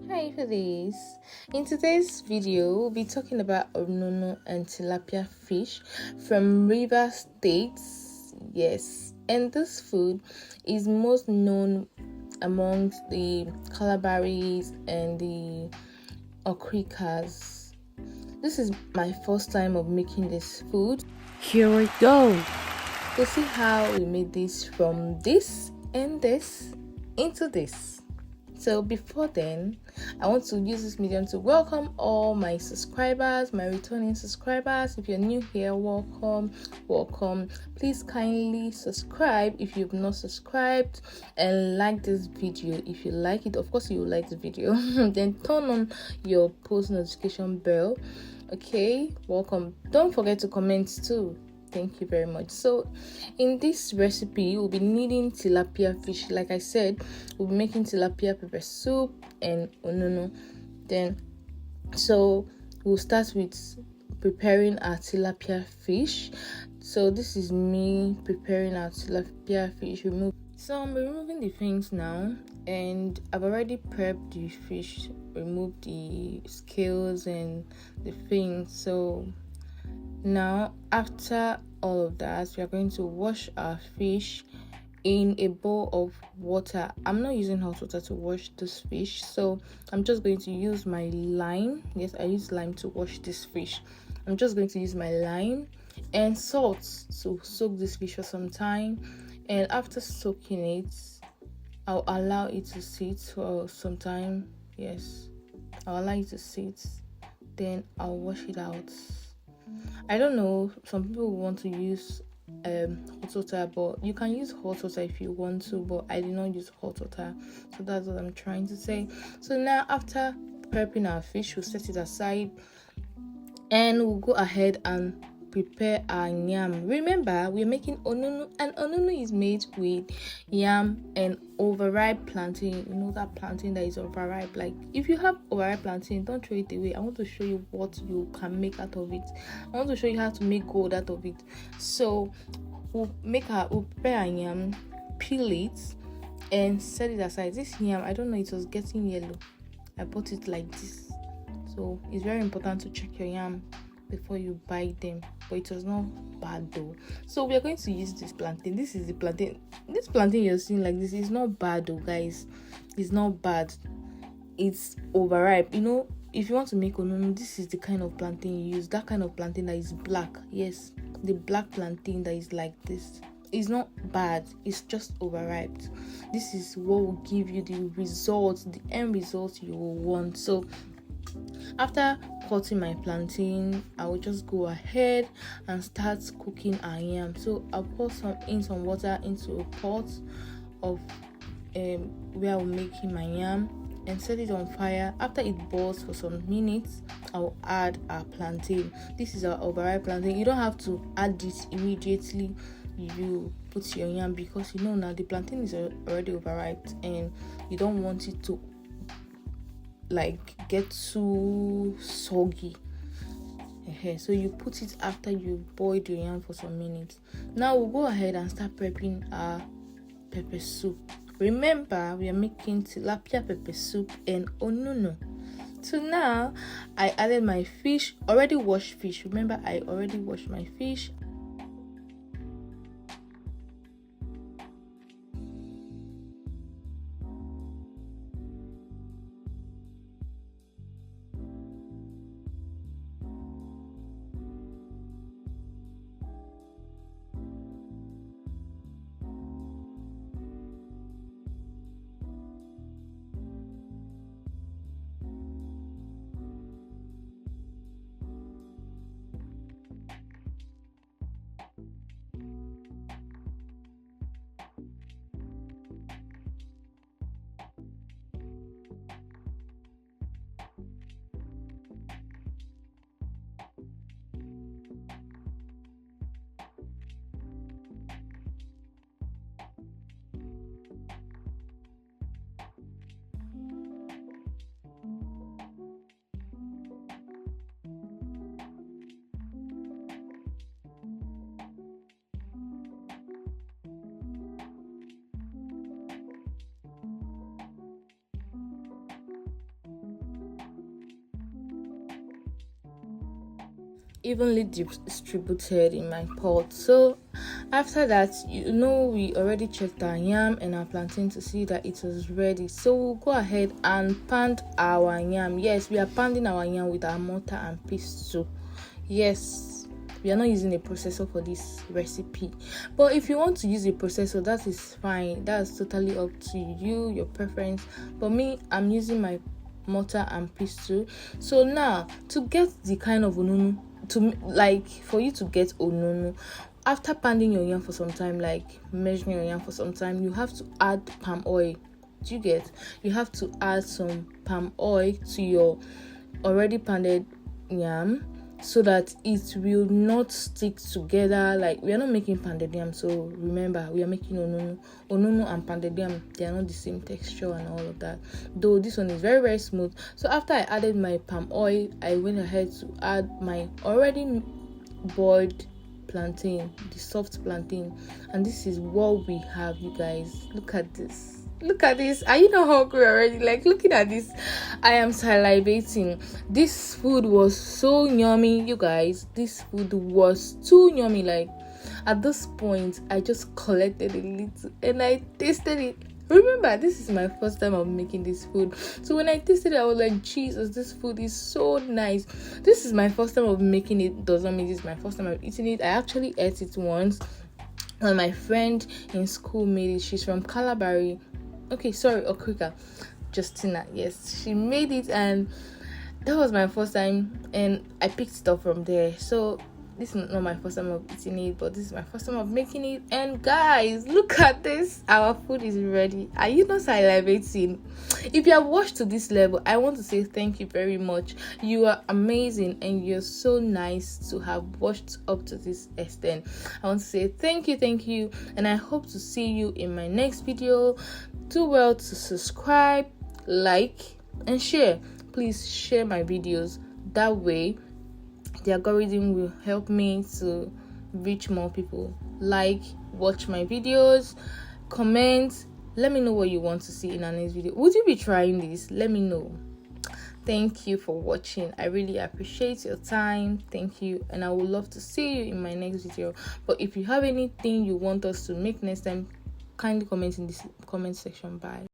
Hi Foodies! In today's video, we'll be talking about Onunu and Tilapia fish from River States. Yes, and this food is most known amongst the Calabaris and the Okrikas. This is my first time of making this food. Here we go. To see how we made this from this and this into this. So before then, I want to use this medium to welcome all my subscribers, my returning subscribers. If you're new here, welcome. Please kindly subscribe if you've not subscribed, and like this video if you like it. Of course you will like the video. Then turn on your post notification bell. Okay, welcome. Don't forget to comment too. Thank you very much. So in this recipe we'll be needing tilapia fish. Like I said, we'll be making tilapia pepper soup and onunu. So we'll start with preparing our tilapia fish. So this is me preparing our tilapia fish. So I'm removing the fins now, and I've already prepped the fish, removed the scales and the fins. So now, after all of that, we are going to wash our fish in a bowl of water. I'm not using hot water to wash this fish, so I'm just going to use my lime. Yes, I use lime to wash this fish. I'm just going to use my lime and salt to soak this fish for some time. And after soaking it, I'll allow it to sit for some time. Yes, I'll allow it to sit. Then I'll wash it out. I don't know, some people want to use hot water, but you can use hot water if you want to, but I did not use hot water, so that's what I'm trying to say. So now, after prepping our fish, we'll set it aside and we'll go ahead and prepare our yam. Remember, we're making onunu, and onunu is made with yam and overripe plantain. You know that plantain that is overripe. Like, if you have overripe plantain, don't throw it away. I want to show you what you can make out of it. I want to show you how to make gold out of it. So we'll prepare our yam, peel it and set it aside. This yam, I don't know, it was getting yellow. I bought it like this. So it's very important to check your yam before you buy them, but it was not bad though. So we are going to use this plantain. This is the plantain. This plantain you're seeing like this is not bad though, guys. It's not bad. It's overripe. You know, if you want to make onunu, this is the kind of plantain you use. That kind of plantain that is black. Yes, the black plantain that is like this. It's not bad, it's just overripe. This is what will give you the results, the end results you will want. So after cutting my plantain, I will just go ahead and start cooking our yam. So I'll pour some water into a pot of where I'm making my yam and set it on fire. After it boils for some minutes, I'll add our plantain. This is our overripe plantain. You don't have to add this immediately you put your yam, because you know now the plantain is already overripe and you don't want it to like get too soggy. So you put it after you boiled your yam for some minutes. Now we'll go ahead and start prepping our pepper soup. Remember, we are making tilapia pepper soup and onunu. So now I added my fish, already washed fish. Remember, I already washed my fish. evenly distributed in my pot. So after that, we already checked our yam and our plantain to see that it was ready. So we'll go ahead and pound our yam. Yes, we are pounding our yam with our mortar and pestle. Yes, we are not using a processor for this recipe, but if you want to use a processor, that is fine. That's totally up to you, your preference. But me, I'm using my mortar and pestle. So now, to get the kind of onunu, for you to get onunu, after pounding your yam for some time, like measuring your yam for some time, you have to add palm oil. Do you get? You have to add some palm oil to your already pounded yam, so that it will not stick together. Like, we are not making pounded yam, so remember, we are making onunu and pounded yam, they are not the same texture and all of that, though this one is very, very smooth. So after I added my palm oil, I went ahead to add my already boiled plantain, the soft plantain, and this is what we have, you guys. Look at this. Are you not hungry already? Like, looking at this, I am salivating. This food was so yummy, you guys. This food was too yummy. Like, at this point, I just collected a little and I tasted it. Remember, this is my first time of making this food, so when I tasted it, I was like, Jesus, this food is so nice. This is my first time of making it. Doesn't mean this is my first time of eating it. I actually ate it once when my friend in school made it. She's from Calabari. Okay, sorry, Okrika. Justina, yes, she made it, and that was my first time, and I picked it up from there. So this is not my first time of eating it, but this is my first time of making it. And guys, look at this. Our food is ready. Are you not salivating? If you have watched to this level, I want to say thank you very much. You are amazing, and you're so nice to have watched up to this extent. I want to say thank you, and I hope to see you in my next video. Do well to subscribe, like, and share. Please share my videos. That way, the algorithm will help me to reach more people. Like, watch my videos, comment. Let me know what you want to see in our next video. Would you be trying this? Let me know. Thank you for watching. I really appreciate your time. Thank you, and I would love to see you in my next video. But if you have anything you want us to make next time, kindly comment in this comment section. Bye.